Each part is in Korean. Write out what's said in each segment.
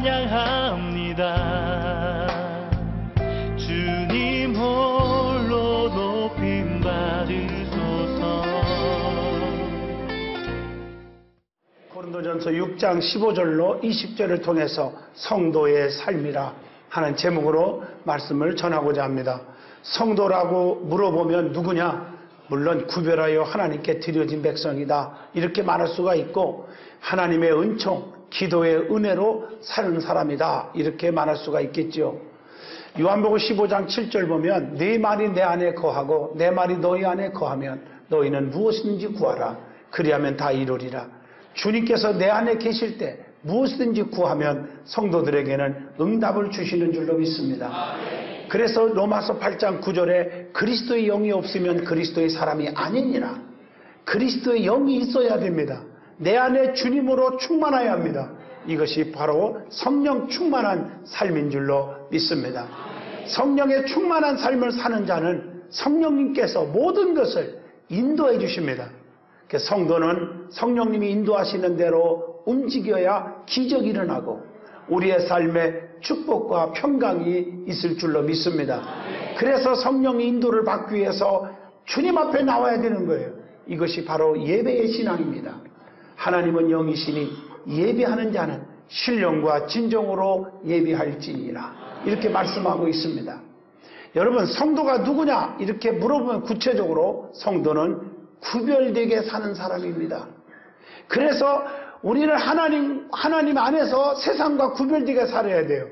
찬양합니다. 주님 홀로 높임 받으소서. 고린도전서 6장 15절로 20절을 통해서 성도의 삶이라 하는 제목으로 말씀을 전하고자 합니다. 성도라고 물어보면 누구냐? 물론 구별하여 하나님께 드려진 백성이다, 이렇게 말할 수가 있고, 하나님의 은총, 기도의 은혜로 사는 사람이다, 이렇게 말할 수가 있겠죠. 요한복음 15장 7절 보면 네 말이 내 안에 거하고 내 말이 너희 안에 거하면 너희는 무엇이든지 구하라, 그리하면 다 이루리라. 주님께서 내 안에 계실 때 무엇이든지 구하면 성도들에게는 응답을 주시는 줄로 믿습니다. 그래서 로마서 8장 9절에 그리스도의 영이 없으면 그리스도의 사람이 아니니라. 그리스도의 영이 있어야 됩니다. 내 안에 주님으로 충만해야 합니다. 이것이 바로 성령 충만한 삶인 줄로 믿습니다. 성령의 충만한 삶을 사는 자는 성령님께서 모든 것을 인도해 주십니다. 성도는 성령님이 인도하시는 대로 움직여야 기적이 일어나고 우리의 삶에 축복과 평강이 있을 줄로 믿습니다. 그래서 성령의 인도를 받기 위해서 주님 앞에 나와야 되는 거예요. 이것이 바로 예배의 신앙입니다. 하나님은 영이시니 예배하는 자는 신령과 진정으로 예배할지니라, 이렇게 말씀하고 있습니다. 여러분, 성도가 누구냐 이렇게 물어보면 구체적으로 성도는 구별되게 사는 사람입니다. 그래서 우리는 하나님 안에서 세상과 구별되게 살아야 돼요.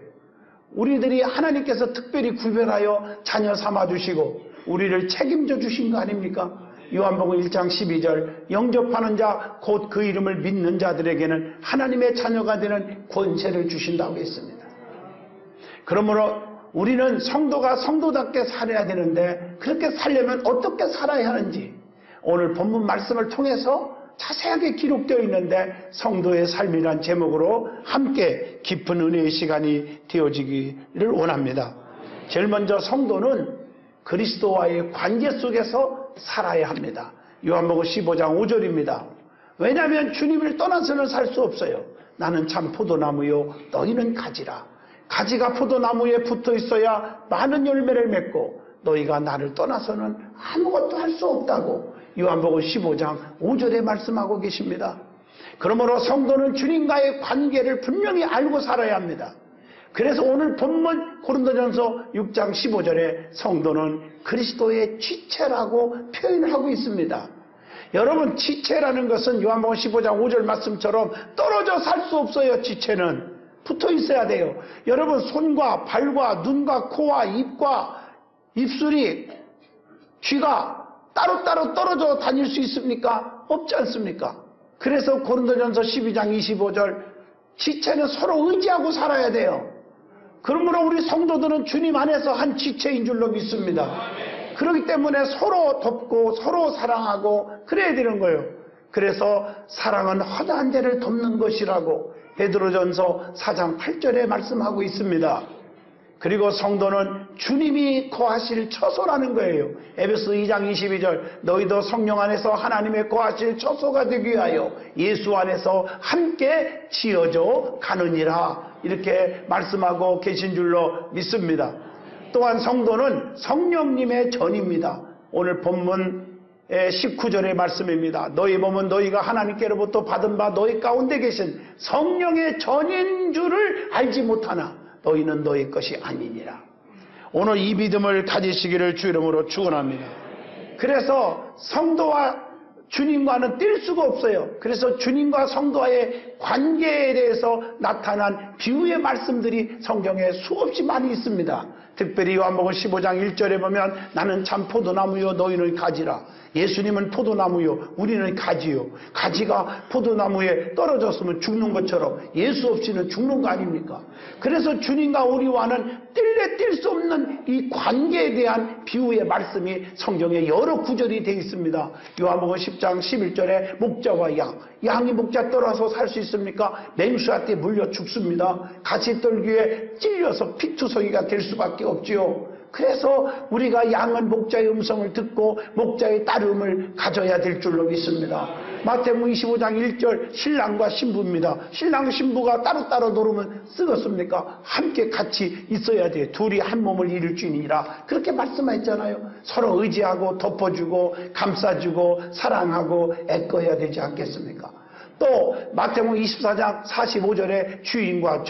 우리들이 하나님께서 특별히 구별하여 자녀 삼아주시고 우리를 책임져 주신 거 아닙니까? 요한복음 1장 12절 영접하는 자 곧 그 이름을 믿는 자들에게는 하나님의 자녀가 되는 권세를 주신다고 했습니다. 그러므로 우리는 성도가 성도답게 살아야 되는데, 그렇게 살려면 어떻게 살아야 하는지 오늘 본문 말씀을 통해서 자세하게 기록되어 있는데, 성도의 삶이란 제목으로 함께 깊은 은혜의 시간이 되어지기를 원합니다. 제일 먼저 성도는 그리스도와의 관계 속에서 살아야 합니다. 요한복음 15장 5절입니다. 왜냐하면 주님을 떠나서는 살 수 없어요. 나는 참 포도나무요 너희는 가지라. 가지가 포도나무에 붙어 있어야 많은 열매를 맺고 너희가 나를 떠나서는 아무것도 할 수 없다고 요한복음 15장 5절에 말씀하고 계십니다. 그러므로 성도는 주님과의 관계를 분명히 알고 살아야 합니다. 그래서 오늘 본문 고린도전서 6장 15절에 성도는 그리스도의 지체라고 표현을 하고 있습니다. 여러분, 지체라는 것은 요한복음 15장 5절 말씀처럼 떨어져 살 수 없어요. 지체는 붙어 있어야 돼요. 여러분, 손과 발과 눈과 코와 입과 입술이, 귀가 따로따로 떨어져 다닐 수 있습니까? 없지 않습니까? 그래서 고린도전서 12장 25절 지체는 서로 의지하고 살아야 돼요. 그러므로 우리 성도들은 주님 안에서 한 지체인 줄로 믿습니다. 그렇기 때문에 서로 돕고 서로 사랑하고 그래야 되는 거예요. 그래서 사랑은 허다한 죄를 돕는 것이라고 베드로전서 4장 8절에 말씀하고 있습니다. 그리고 성도는 주님이 거하실 처소라는 거예요. 에베소 2장 22절 너희도 성령 안에서 하나님의 거하실 처소가 되기 위하여 예수 안에서 함께 지어져 가느니라, 이렇게 말씀하고 계신 줄로 믿습니다. 또한 성도는 성령님의 전입니다. 오늘 본문 19절의 말씀입니다. 너희 몸은 너희가 하나님께로부터 받은 바 너희 가운데 계신 성령의 전인 줄을 알지 못하나 너희는 너희 것이 아니니라. 오늘 이 믿음을 가지시기를 주 이름으로 축원합니다. 그래서 성도와 주님과는 뗄 수가 없어요. 그래서 주님과 성도와의 관계에 대해서 나타난 비유의 말씀들이 성경에 수없이 많이 있습니다. 특별히 요한복음 15장 1절에 보면 나는 참 포도나무요 너희는 가지라. 예수님은 포도나무요 우리는 가지요. 가지가 포도나무에 떨어졌으면 죽는 것처럼 예수 없이는 죽는 거 아닙니까? 그래서 주님과 우리와는 뗄래 뗄 수 없는 이 관계에 대한 비유의 말씀이 성경에 여러 구절이 되어 있습니다. 요한복음 10장 11절에 목자와 양이 목자 떨어서 살 수 있습니까? 맹수한테 물려 죽습니다. 가시떨기에 찔려서 피투성이가 될 수밖에 없지요. 그래서 우리가 양은 목자의 음성을 듣고 목자의 따름을 가져야 될 줄로 믿습니다. 마태복음 25장 1절 신랑과 신부입니다. 신랑 신부가 따로따로 노르면 쓰겠습니까? 함께 같이 있어야 돼요. 둘이 한 몸을 이룰 줄이니라 그렇게 말씀했잖아요. 서로 의지하고 덮어주고 감싸주고 사랑하고 애꺼야 되지 않겠습니까? 또 마태복음 24장 45절에 주인과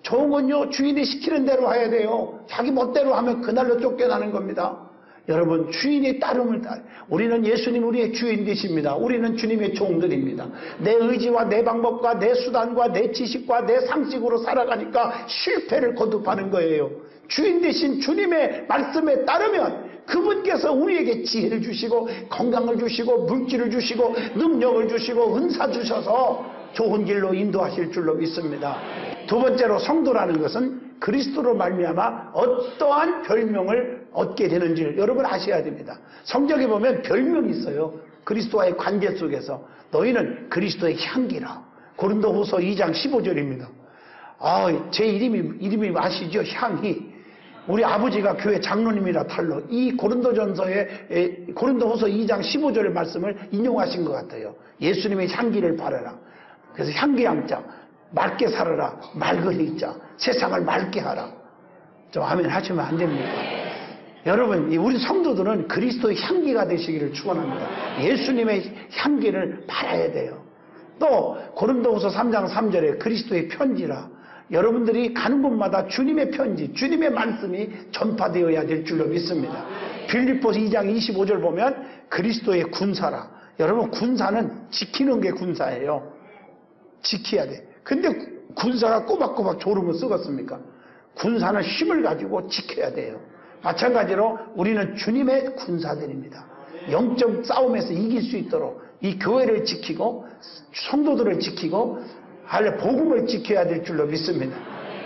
종은요 주인이 시키는 대로 해야 돼요. 자기 멋대로 하면 그날로 쫓겨나는 겁니다. 여러분 주인의 따름을 따라 우리는 예수님 우리의 주인 되십니다. 우리는 주님의 종들입니다. 내 의지와 내 방법과 내 수단과 내 지식과 내 상식으로 살아가니까 실패를 거듭하는 거예요. 주인 되신 주님의 말씀에 따르면 그분께서 우리에게 지혜를 주시고 건강을 주시고 물질을 주시고 능력을 주시고 은사 주셔서 좋은 길로 인도하실 줄로 믿습니다. 두 번째로 성도라는 것은 그리스도로 말미암아 어떠한 별명을 얻게 되는지를 여러분 아셔야 됩니다. 성경에 보면 별명이 있어요. 그리스도와의 관계 속에서 너희는 그리스도의 향기라. 고린도후서 2장 15절입니다. 제 이름이 아시죠? 향이. 우리 아버지가 교회 장로님이라 탈로 이 고린도후서 2장 15절의 말씀을 인용하신 것 같아요. 예수님의 향기를 바라라. 그래서 향기양자 맑게 살아라. 맑은 이자 세상을 맑게 하라. 좀 아멘 하시면 안 됩니까? 여러분 우리 성도들은 그리스도의 향기가 되시기를 축원합니다. 예수님의 향기를 바라야 돼요. 또 고린도후서 3장 3절에 그리스도의 편지라. 여러분들이 가는 곳마다 주님의 편지, 주님의 말씀이 전파되어야 될 줄로 믿습니다. 빌립보서 2장 25절 보면 그리스도의 군사라. 여러분 군사는 지키는 게 군사예요. 지켜야 돼. 근데 군사가 꼬박꼬박 조르면 쓰겠습니까? 군사는 힘을 가지고 지켜야 돼요. 마찬가지로 우리는 주님의 군사들입니다. 영적 싸움에서 이길 수 있도록 이 교회를 지키고 성도들을 지키고 복음을 지켜야 될 줄로 믿습니다.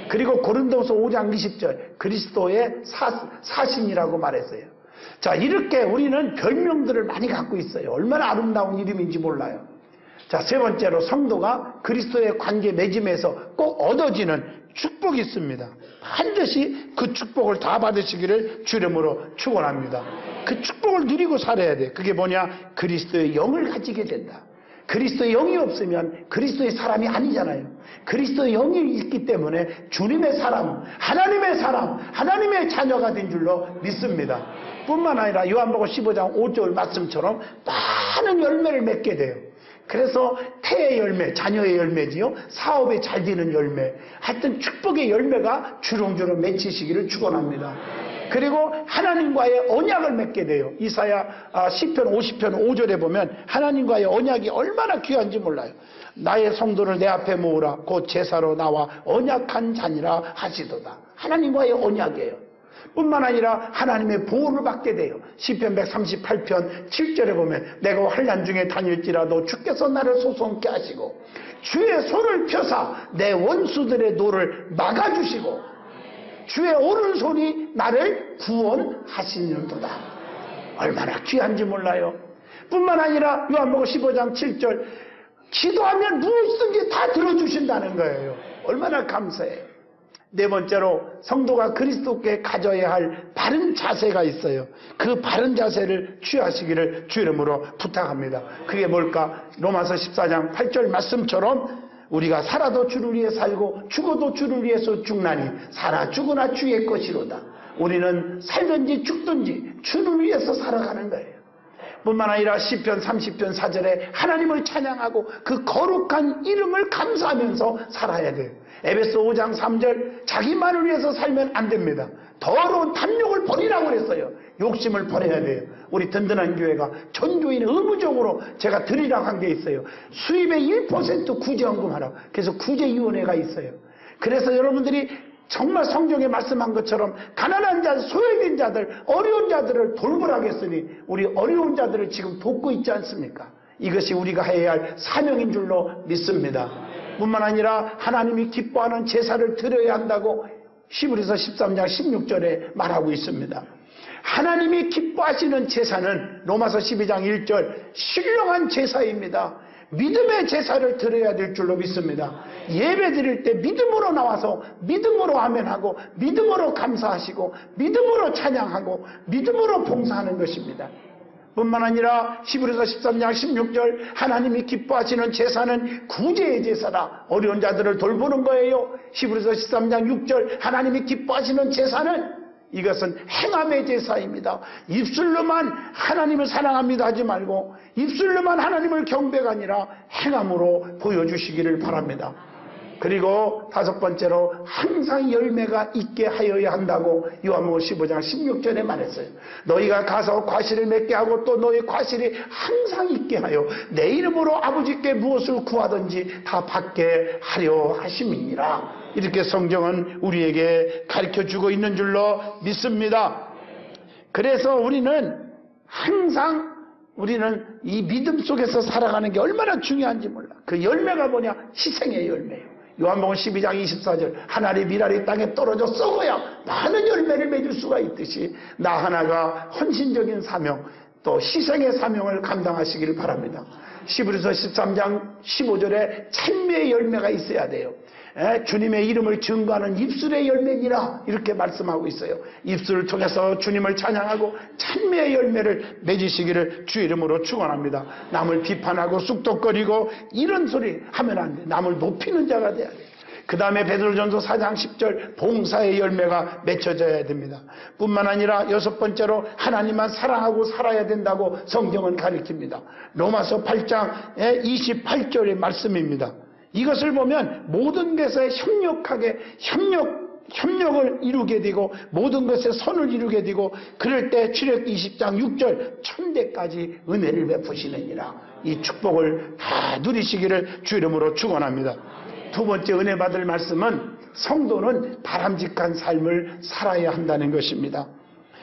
그리고 고린도후서 5장 20절 그리스도의 사신이라고 말했어요. 자, 이렇게 우리는 별명들을 많이 갖고 있어요. 얼마나 아름다운 이름인지 몰라요. 자, 세 번째로 성도가 그리스도의 관계 맺음에서 꼭 얻어지는 축복이 있습니다. 반드시 그 축복을 다 받으시기를 주 이름으로 축원합니다. 그 축복을 누리고 살아야 돼. 그게 뭐냐? 그리스도의 영을 가지게 된다. 그리스도의 영이 없으면 그리스도의 사람이 아니잖아요. 그리스도의 영이 있기 때문에 주님의 사람, 하나님의 자녀가 된 줄로 믿습니다. 뿐만 아니라 요한복음 15장 5절 말씀처럼 많은 열매를 맺게 돼요. 그래서 태의 열매, 자녀의 열매지요. 사업에 잘 되는 열매. 하여튼 축복의 열매가 주렁주렁 맺히시기를 축원합니다. 그리고 하나님과의 언약을 맺게 돼요. 이사야 시편 50편 5절에 보면 하나님과의 언약이 얼마나 귀한지 몰라요. 나의 성도를 내 앞에 모으라. 곧 제사로 나와 언약한 자니라 하시도다. 하나님과의 언약이에요. 뿐만 아니라 하나님의 보호를 받게 돼요. 시편 138편 7절에 보면 내가 환난 중에 다닐지라도 주께서 나를 소송케 하시고 주의 손을 펴사 내 원수들의 노를 막아주시고 주의 오른손이 나를 구원하시는도다. 얼마나 귀한지 몰라요. 뿐만 아니라 요한복음 15장 7절 기도하면 무엇이든지 다 들어주신다는 거예요. 얼마나 감사해요. 네 번째로 성도가 그리스도께 가져야 할 바른 자세가 있어요. 그 바른 자세를 취하시기를 주 이름으로 부탁합니다. 그게 뭘까? 로마서 14장 8절 말씀처럼 우리가 살아도 주를 위해 살고 죽어도 주를 위해서 죽나니 살아 죽으나 주의 것이로다. 우리는 살든지 죽든지 주를 위해서 살아가는 거예요. 뿐만 아니라 시편 30편 4절에 하나님을 찬양하고 그 거룩한 이름을 감사하면서 살아야 돼요. 에베소 5장 3절 자기만을 위해서 살면 안 됩니다. 더러운 탐욕을 버리라고 그랬어요. 욕심을 버려야 돼요. 우리 든든한 교회가 전교인에 의무적으로 제가 드리라고 한 게 있어요. 수입의 1% 구제헌금하라고. 그래서 구제위원회가 있어요. 그래서 여러분들이 정말 성경에 말씀한 것처럼 가난한 자, 소외된 자들, 어려운 자들을 돌보라고 했으니 우리 어려운 자들을 지금 돕고 있지 않습니까? 이것이 우리가 해야 할 사명인 줄로 믿습니다. 뿐만 아니라 하나님이 기뻐하는 제사를 드려야 한다고 히브리서 13장 16절에 말하고 있습니다. 하나님이 기뻐하시는 제사는 로마서 12장 1절 신령한 제사입니다. 믿음의 제사를 드려야 될 줄로 믿습니다. 예배 드릴 때 믿음으로 나와서 믿음으로 아멘하고 믿음으로 감사하시고 믿음으로 찬양하고 믿음으로 봉사하는 것입니다. 뿐만 아니라 히브리서 13장 16절 하나님이 기뻐하시는 제사는 구제의 제사다. 어려운 자들을 돌보는 거예요. 히브리서 13장 6절 하나님이 기뻐하시는 제사는 이것은 행함의 제사입니다. 입술로만 하나님을 사랑합니다 하지 말고 입술로만 하나님을 경배가 아니라 행함으로 보여주시기를 바랍니다. 그리고 다섯 번째로 항상 열매가 있게 하여야 한다고 요한복음 15장 16절에 말했어요. 너희가 가서 과실을 맺게 하고 또 너희 과실이 항상 있게 하여 내 이름으로 아버지께 무엇을 구하든지 다 받게 하려 하심이니라. 이렇게 성경은 우리에게 가르쳐주고 있는 줄로 믿습니다. 그래서 우리는 항상 이 믿음 속에서 살아가는 게 얼마나 중요한지 몰라. 그 열매가 뭐냐? 희생의 열매예요. 요한복음 12장 24절 하나의 미랄이 땅에 떨어져 썩어야 많은 열매를 맺을 수가 있듯이 나 하나가 헌신적인 사명 또 희생의 사명을 감당하시기를 바랍니다. 히브리서 13장 15절에 찬미의 열매가 있어야 돼요. 주님의 이름을 증거하는 입술의 열매니라 이렇게 말씀하고 있어요. 입술을 통해서 주님을 찬양하고 찬미의 열매를 맺으시기를 주 이름으로 축원합니다. 남을 비판하고 쑥덕거리고 이런 소리 하면 안 돼. 남을 높이는 자가 돼야 돼. 그 다음에 베드로전서 4장 10절 봉사의 열매가 맺혀져야 됩니다. 뿐만 아니라 여섯 번째로 하나님만 사랑하고 살아야 된다고 성경은 가르칩니다. 로마서 8장 28절의 말씀입니다. 이것을 보면 모든 것에 협력을 이루게 되고 모든 것에 선을 이루게 되고 그럴 때 출애굽 20장 6절 천대까지 은혜를 베푸시느니라. 이 축복을 다 누리시기를 주 이름으로 축원합니다. 두 번째 은혜 받을 말씀은 성도는 바람직한 삶을 살아야 한다는 것입니다.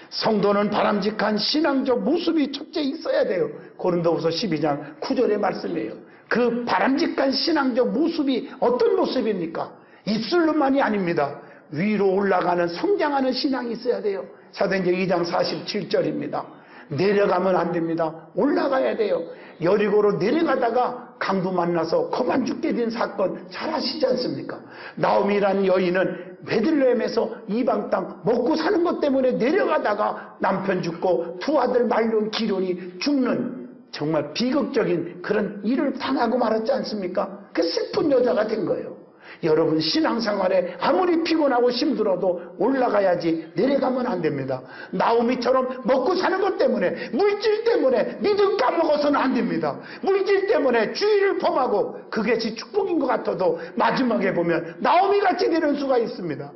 성도는 바람직한 신앙적 모습이 첫째 있어야 돼요. 고린도후서 12장 9절의 말씀이에요. 그 바람직한 신앙적 모습이 어떤 모습입니까? 입술로만이 아닙니다. 위로 올라가는 성장하는 신앙이 있어야 돼요. 사도행전 2장 47절입니다. 내려가면 안 됩니다. 올라가야 돼요. 여리고로 내려가다가 강도 만나서 거만 죽게 된 사건 잘 아시지 않습니까? 나오미라는 여인은 베들레헴에서 이방 땅 먹고 사는 것 때문에 내려가다가 남편 죽고 두 아들 말론 기론이 죽는 정말 비극적인 그런 일을 당하고 말았지 않습니까? 그 슬픈 여자가 된 거예요. 여러분 신앙생활에 아무리 피곤하고 힘들어도 올라가야지 내려가면 안 됩니다. 나오미처럼 먹고 사는 것 때문에 물질 때문에 믿음 까먹어서는 안 됩니다. 물질 때문에 주의를 범하고 그것이 축복인 것 같아도 마지막에 보면 나오미같이 되는 수가 있습니다.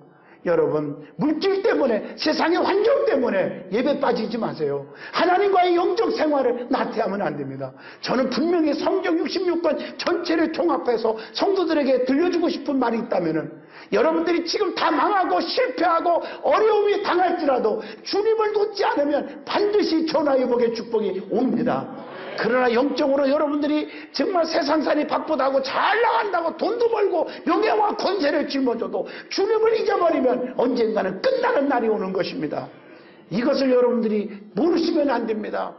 여러분 물질 때문에 세상의 환경 때문에 예배 빠지지 마세요. 하나님과의 영적 생활을 나태하면 안 됩니다. 저는 분명히 성경 66권 전체를 통합해서 성도들에게 들려주고 싶은 말이 있다면 여러분들이 지금 다 망하고 실패하고 어려움이 당할지라도 주님을 놓지 않으면 반드시 전화위복의 축복이 옵니다. 그러나 영적으로 여러분들이 정말 세상살이 바쁘다고 잘 나간다고 돈도 벌고 명예와 권세를 짊어져도 주님을 잊어버리면 언젠가는 끝나는 날이 오는 것입니다. 이것을 여러분들이 모르시면 안 됩니다.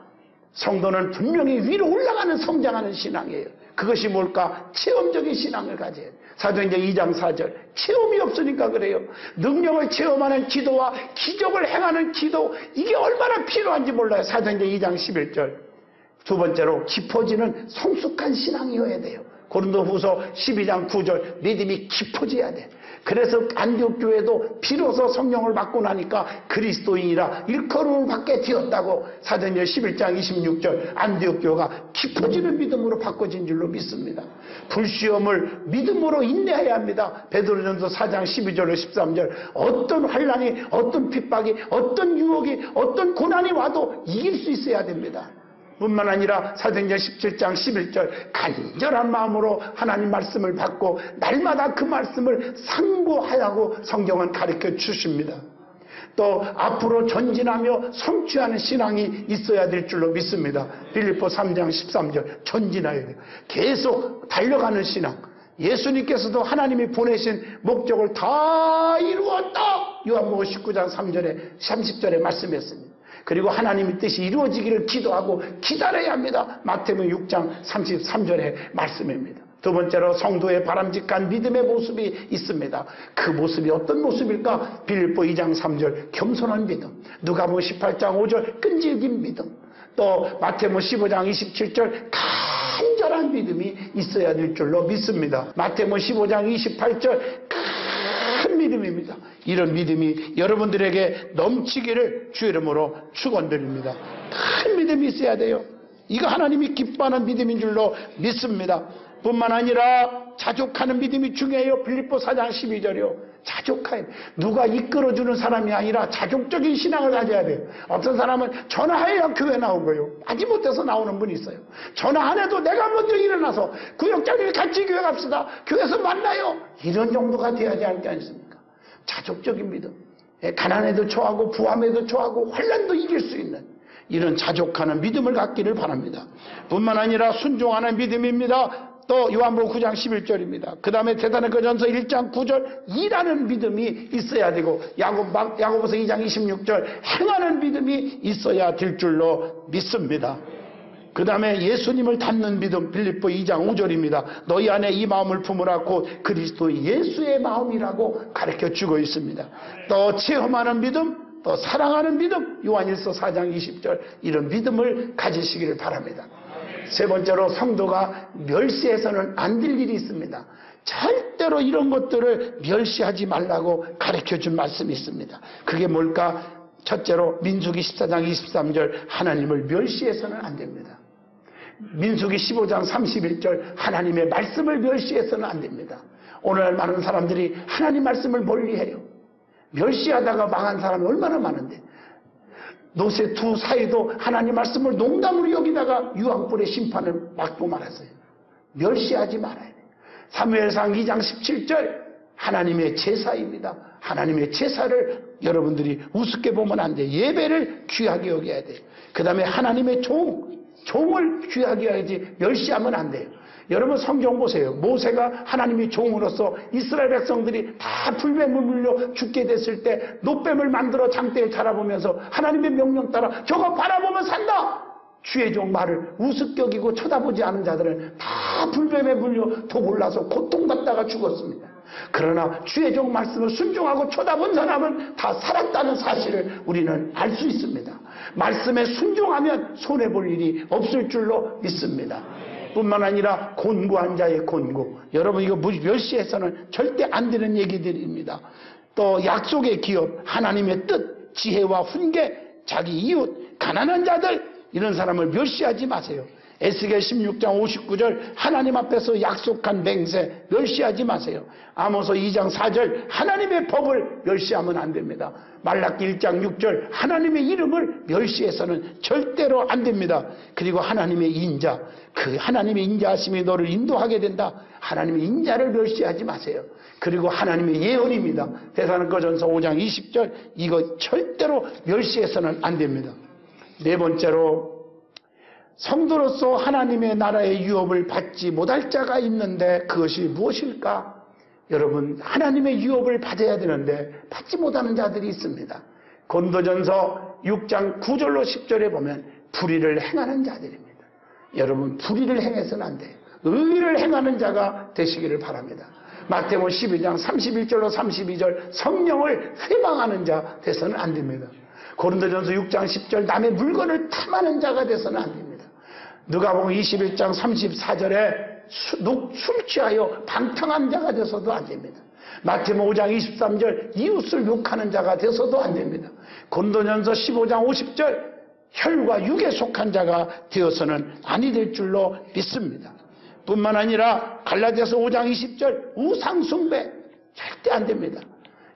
성도는 분명히 위로 올라가는 성장하는 신앙이에요. 그것이 뭘까? 체험적인 신앙을 가져야 돼요. 사도행전 2장 4절 체험이 없으니까 그래요. 능력을 체험하는 기도와 기적을 행하는 기도 이게 얼마나 필요한지 몰라요. 사도행전 2장 11절 두 번째로 깊어지는 성숙한 신앙이어야 돼요. 고린도후서 12장 9절 믿음이 깊어져야 돼. 그래서 안디옥 교회도 비로소 성령을 받고 나니까 그리스도인이라 일컬음을 받게 되었다고 사도행전 11장 26절 안디옥 교회가 깊어지는 믿음으로 바꿔진 줄로 믿습니다. 불시험을 믿음으로 인내해야 합니다. 베드로전서 4장 12절로 13절 어떤 환난이 어떤 핍박이 어떤 유혹이 어떤 고난이 와도 이길 수 있어야 됩니다. 뿐만 아니라 사도행전 17장 11절 간절한 마음으로 하나님 말씀을 받고 날마다 그 말씀을 상고하라고 성경은 가르쳐 주십니다. 또 앞으로 전진하며 성취하는 신앙이 있어야 될 줄로 믿습니다. 빌립보 3장 13절 전진해야 돼요. 계속 달려가는 신앙. 예수님께서도 하나님이 보내신 목적을 다 이루었다. 요한복음 19장 3절에 30절에 말씀했습니다. 그리고 하나님의 뜻이 이루어지기를 기도하고 기다려야 합니다. 마태복음 6장 33절의 말씀입니다. 두 번째로 성도의 바람직한 믿음의 모습이 있습니다. 그 모습이 어떤 모습일까? 빌립보 2장 3절 겸손한 믿음, 누가복음 18장 5절 끈질긴 믿음, 또 마태복음 15장 27절 간절한 믿음이 있어야 될 줄로 믿습니다. 마태복음 15장 28절 큰 믿음입니다. 이런 믿음이 여러분들에게 넘치기를 주 이름으로 축원드립니다. 큰 믿음이 있어야 돼요. 이거 하나님이 기뻐하는 믿음인 줄로 믿습니다. 뿐만 아니라 자족하는 믿음이 중요해요. 빌립보 4장 12절이요. 자족해요. 누가 이끌어주는 사람이 아니라 자족적인 신앙을 가져야 돼요. 어떤 사람은 전화해야 교회 나오고요. 아직 못해서 나오는 분이 있어요. 전화 안 해도 내가 먼저 일어나서 구역장님이 같이 교회 갑시다. 교회에서 만나요. 이런 정도가 돼야지 않지 않습니까? 자족적인 믿음. 가난에도 처하고 부함에도 처하고 환난도 이길 수 있는 이런 자족하는 믿음을 갖기를 바랍니다. 뿐만 아니라 순종하는 믿음입니다. 또 요한복음 9장 11절입니다. 그 다음에 데살로니가전서 1장 9절 일하는 믿음이 있어야 되고 야고보서 2장 26절 행하는 믿음이 있어야 될 줄로 믿습니다. 그 다음에 예수님을 닮는 믿음 빌립보 2장 5절입니다. 너희 안에 이 마음을 품으라 곧 그리스도 예수의 마음이라고 가르쳐주고 있습니다. 또 체험하는 믿음, 또 사랑하는 믿음 요한일서 4장 20절 이런 믿음을 가지시기를 바랍니다. 세 번째로 성도가 멸시해서는 안 될 일이 있습니다. 절대로 이런 것들을 멸시하지 말라고 가르쳐준 말씀이 있습니다. 그게 뭘까? 첫째로 민수기 14장 23절 하나님을 멸시해서는 안 됩니다. 민수기 15장 31절 하나님의 말씀을 멸시해서는 안 됩니다. 오늘날 많은 사람들이 하나님 말씀을 멀리해요. 멸시하다가 망한 사람이 얼마나 많은데 노새 두 사이도 하나님 말씀을 농담으로 여기다가 유황불의 심판을 맞고 말았어요. 멸시하지 말아야 돼요. 사무엘상 2장 17절 하나님의 제사입니다. 하나님의 제사를 여러분들이 우습게 보면 안 돼요. 예배를 귀하게 여겨야 돼요. 그 다음에 하나님의 종을 귀하게 여겨야지 멸시하면 안 돼요. 여러분 성경 보세요. 모세가 하나님의 종으로서 이스라엘 백성들이 다 불뱀을 물려 죽게 됐을 때 노뱀을 만들어 장대에 자라보면서 하나님의 명령 따라 저거 바라보면 산다. 주의 종 말을 우습게 여기고 쳐다보지 않은 자들은 다 불뱀에 물려 독 올라서 고통받다가 죽었습니다. 그러나 주의 종 말씀을 순종하고 쳐다본 사람은 다 살았다는 사실을 우리는 알 수 있습니다. 말씀에 순종하면 손해볼 일이 없을 줄로 믿습니다. 뿐만 아니라 곤고한 자의 곤고. 여러분 이거 멸시해서는 절대 안 되는 얘기들입니다. 또 약속의 기업, 하나님의 뜻, 지혜와 훈계, 자기 이웃, 가난한 자들 이런 사람을 멸시하지 마세요. 에스겔 16장 59절 하나님 앞에서 약속한 맹세 멸시하지 마세요. 아모스 2장 4절 하나님의 법을 멸시하면 안 됩니다. 말라기 1장 6절 하나님의 이름을 멸시해서는 절대로 안 됩니다. 그리고 하나님의 인자, 그 하나님의 인자하심이 너를 인도하게 된다. 하나님의 인자를 멸시하지 마세요. 그리고 하나님의 예언입니다. 데살로니가전서 5장 20절 이거 절대로 멸시해서는 안 됩니다. 네 번째로 성도로서 하나님의 나라의 유업을 받지 못할 자가 있는데 그것이 무엇일까? 여러분 하나님의 유업을 받아야 되는데 받지 못하는 자들이 있습니다. 고린도전서 6장 9절로 10절에 보면 불의를 행하는 자들입니다. 여러분 불의를 행해서는 안 돼요. 의를 행하는 자가 되시기를 바랍니다. 마태복음 12장 31절로 32절 성령을 회방하는 자 돼서는 안 됩니다. 고린도전서 6장 10절 남의 물건을 탐하는 자가 돼서는 안 됩니다. 누가복음 21장 34절에 술 취하여 방탕한 자가 돼서도 안 됩니다. 마태복음 5장 23절 이웃을 욕하는 자가 돼서도 안 됩니다. 고린도전서 15장 50절 혈과 육에 속한 자가 되어서는 아니 될 줄로 믿습니다. 뿐만 아니라 갈라디아서 5장 20절 우상숭배 절대 안 됩니다.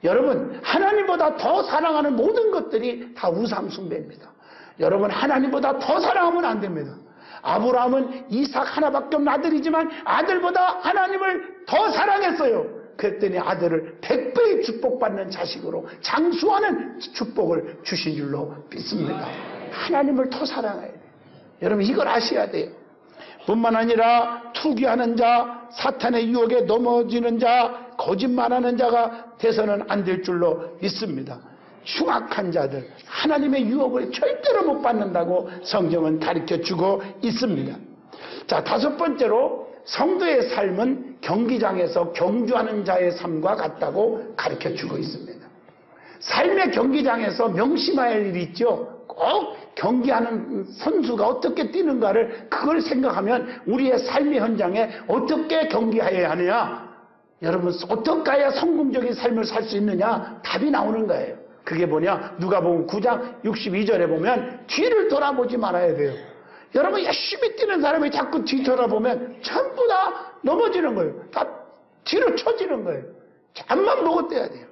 여러분 하나님보다 더 사랑하는 모든 것들이 다 우상숭배입니다. 여러분 하나님보다 더 사랑하면 안 됩니다. 아브라함은 이삭 하나밖에 없는 아들이지만 아들보다 하나님을 더 사랑했어요. 그랬더니 아들을 100배의 축복받는 자식으로 장수하는 축복을 주신 줄로 믿습니다. 하나님을 더 사랑해야 돼요. 여러분 이걸 아셔야 돼요. 뿐만 아니라 투기하는 자, 사탄의 유혹에 넘어지는 자, 거짓말하는 자가 돼서는 안 될 줄로 믿습니다. 흉악한 자들, 하나님의 유혹을 절대로 못 받는다고 성경은 가르쳐주고 있습니다. 자, 다섯 번째로 성도의 삶은 경기장에서 경주하는 자의 삶과 같다고 가르쳐주고 있습니다. 삶의 경기장에서 명심해야 할 일이 있죠. 꼭 경기하는 선수가 어떻게 뛰는가를 그걸 생각하면 우리의 삶의 현장에 어떻게 경기해야 하느냐, 여러분 어떻게 해야 성공적인 삶을 살 수 있느냐 답이 나오는 거예요. 그게 뭐냐, 누가복음 9장 62절에 보면 뒤를 돌아보지 말아야 돼요. 여러분 열심히 뛰는 사람이 자꾸 뒤 돌아보면 전부 다 넘어지는 거예요. 다 뒤로 쳐지는 거예요. 앞만 보고 뛰어야 돼요.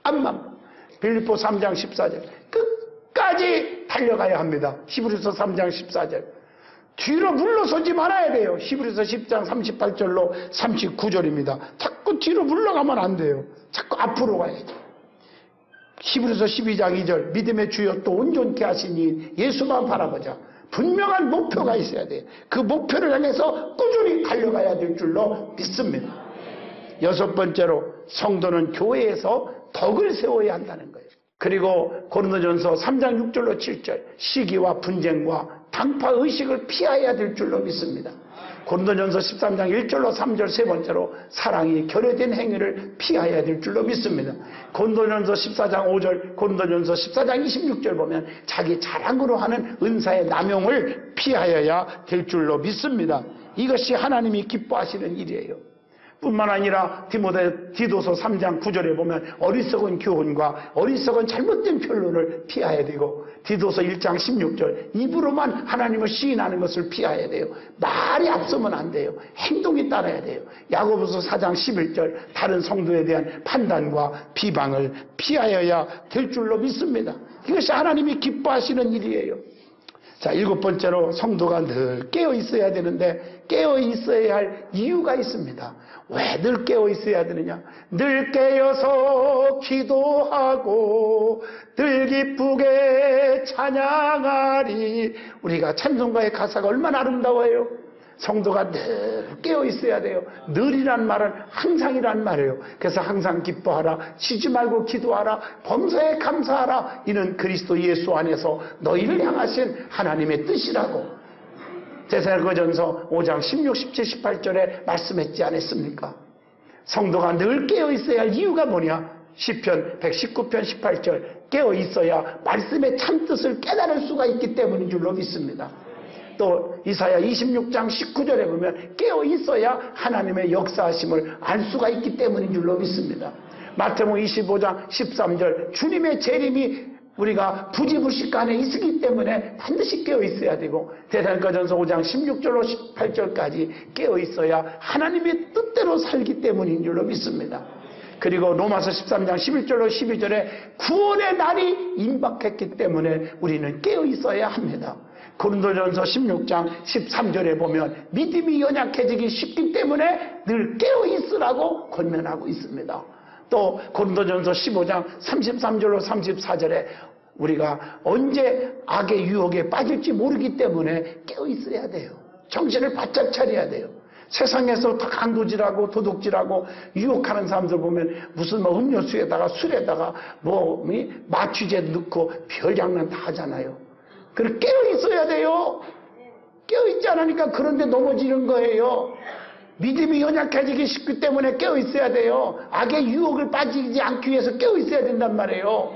앞만. 빌립보 3장 14절 끝까지 달려가야 합니다. 히브리서 3장 14절 뒤로 물러서지 말아야 돼요. 히브리서 10장 38절로 39절입니다. 자꾸 뒤로 물러가면 안 돼요. 자꾸 앞으로 가야죠. 히브리서 12장 2절 믿음의 주여 또 온전케 하시니 예수만 바라보자. 분명한 목표가 있어야 돼요. 그 목표를 향해서 꾸준히 달려가야 될 줄로 믿습니다. 여섯 번째로 성도는 교회에서 덕을 세워야 한다는 거예요. 그리고 고린도전서 3장 6절로 7절 시기와 분쟁과 당파 의식을 피해야 될 줄로 믿습니다. 고린도전서 13장 1절로 3절 세 번째로 사랑이 결여된 행위를 피해야 될 줄로 믿습니다. 고린도전서 14장 5절, 고린도전서 14장 26절 보면 자기 자랑으로 하는 은사의 남용을 피하여야 될 줄로 믿습니다. 이것이 하나님이 기뻐하시는 일이에요. 뿐만 아니라 디도서 3장 9절에 보면 어리석은 교훈과 어리석은 잘못된 변론을 피해야 되고, 디도서 1장 16절 입으로만 하나님을 시인하는 것을 피해야 돼요. 말이 앞서면 안 돼요. 행동이 따라야 돼요. 야고보서 4장 11절 다른 성도에 대한 판단과 비방을 피하여야 될 줄로 믿습니다. 이것이 하나님이 기뻐하시는 일이에요. 자, 일곱 번째로 성도가 늘 깨어 있어야 되는데 깨어 있어야 할 이유가 있습니다. 왜 늘 깨어 있어야 되느냐? 늘 깨어서 기도하고 늘 기쁘게 찬양하리. 우리가 찬송가의 가사가 얼마나 아름다워요. 성도가 늘 깨어 있어야 돼요. 늘이란 말은 항상이란 말이에요. 그래서 항상 기뻐하라, 쉬지 말고 기도하라, 범사에 감사하라. 이는 그리스도 예수 안에서 너희를 향하신 하나님의 뜻이라고 데살로니가전서 5장 16, 17, 18절에 말씀했지 않았습니까? 성도가 늘 깨어 있어야 할 이유가 뭐냐? 시편 119편 18절 깨어 있어야 말씀의 참뜻을 깨달을 수가 있기 때문인 줄로 믿습니다. 또 이사야 26장 19절에 보면 깨어 있어야 하나님의 역사하심을 알 수가 있기 때문인 줄로 믿습니다. 마태복음 25장 13절 주님의 재림이 우리가 부지불식간에 있기 때문에 반드시 깨어 있어야 되고, 데살로니가전서 5장 16절로 18절까지 깨어 있어야 하나님의 뜻대로 살기 때문인 줄로 믿습니다. 그리고 로마서 13장 11절로 12절에 구원의 날이 임박했기 때문에 우리는 깨어 있어야 합니다. 고린도전서 16장 13절에 보면 믿음이 연약해지기 쉽기 때문에 늘 깨어 있으라고 권면하고 있습니다. 또 고린도전서 15장 33절로 34절에 우리가 언제 악의 유혹에 빠질지 모르기 때문에 깨어 있어야 돼요. 정신을 바짝 차려야 돼요. 세상에서 다 강도질하고 도둑질하고 유혹하는 사람들 보면 무슨 뭐 음료수에다가 술에다가 뭐 마취제 넣고 별장난 다 하잖아요. 그래 깨어 있어야 돼요. 깨어 있지 않으니까 그런데 넘어지는 거예요. 믿음이 연약해지기 쉽기 때문에 깨어 있어야 돼요. 악의 유혹을 빠지지 않기 위해서 깨어 있어야 된단 말이에요.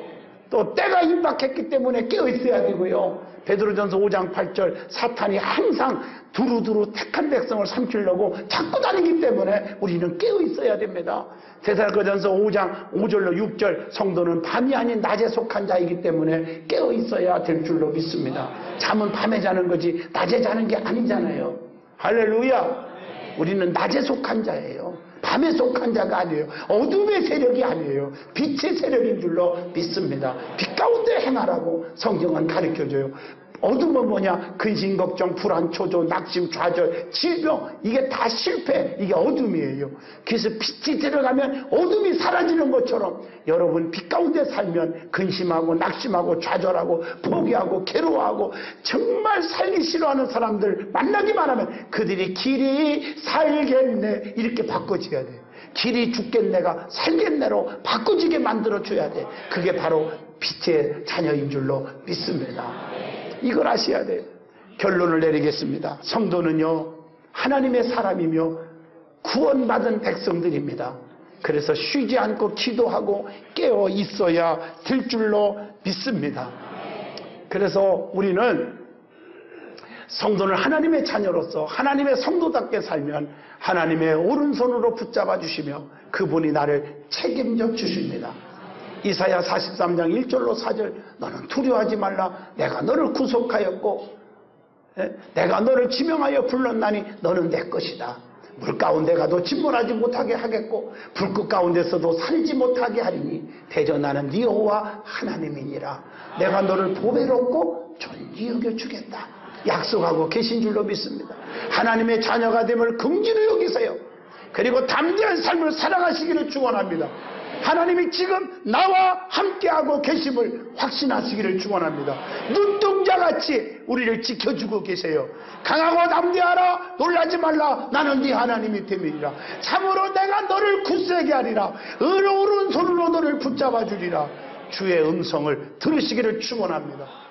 또 때가 임박했기 때문에 깨어 있어야 되고요. 베드로전서 5장 8절 사탄이 항상 두루두루 택한 백성을 삼키려고 자꾸 다니기 때문에 우리는 깨어 있어야 됩니다. 데살로니가전서 5장 5절로 6절 성도는 밤이 아닌 낮에 속한 자이기 때문에 깨어 있어야 될 줄로 믿습니다. 잠은 밤에 자는 거지 낮에 자는 게 아니잖아요. 할렐루야. 우리는 낮에 속한 자예요. 밤에 속한 자가 아니에요. 어둠의 세력이 아니에요. 빛의 세력인 줄로 믿습니다. 빛 가운데 행하라고 성경은 가르쳐줘요. 어둠은 뭐냐? 근심, 걱정, 불안, 초조, 낙심, 좌절, 질병, 이게 다 실패. 이게 어둠이에요. 그래서 빛이 들어가면 어둠이 사라지는 것처럼 여러분 빛 가운데 살면 근심하고 낙심하고 좌절하고 포기하고 괴로워하고 정말 살기 싫어하는 사람들 만나기만 하면 그들이 길이 살겠네 이렇게 바꿔줘야 돼요. 길이 죽겠네가 살겠네로 바꿔지게 만들어줘야 돼. 그게 바로 빛의 자녀인 줄로 믿습니다. 이걸 아셔야 돼요. 결론을 내리겠습니다. 성도는요, 하나님의 사람이며 구원받은 백성들입니다. 그래서 쉬지 않고 기도하고 깨어 있어야 될 줄로 믿습니다. 그래서 우리는 성도는 하나님의 자녀로서 하나님의 성도답게 살면 하나님의 오른손으로 붙잡아 주시며 그분이 나를 책임져 주십니다. 이사야 43장 1절로 4절, 너는 두려워하지 말라. 내가 너를 구속하였고 내가 너를 지명하여 불렀나니 너는 내 것이다. 물 가운데 가도 침몰하지 못하게 하겠고 불꽃 가운데서도 살지 못하게 하리니 대저 나는 네 여호와 하나님이니라. 내가 너를 보배롭고 존귀 여겨주겠다. 약속하고 계신 줄로 믿습니다. 하나님의 자녀가 됨을 긍지로 여기세요. 그리고 담대한 삶을 살아가시기를 축원합니다. 하나님이 지금 나와 함께하고 계심을 확신하시기를 축원합니다. 눈동자같이 우리를 지켜주고 계세요. 강하고 담대하라. 놀라지 말라. 나는 네 하나님이 됨이니라. 참으로 내가 너를 굳세게 하리라. 오른손으로 너를 붙잡아 주리라. 주의 음성을 들으시기를 축원합니다.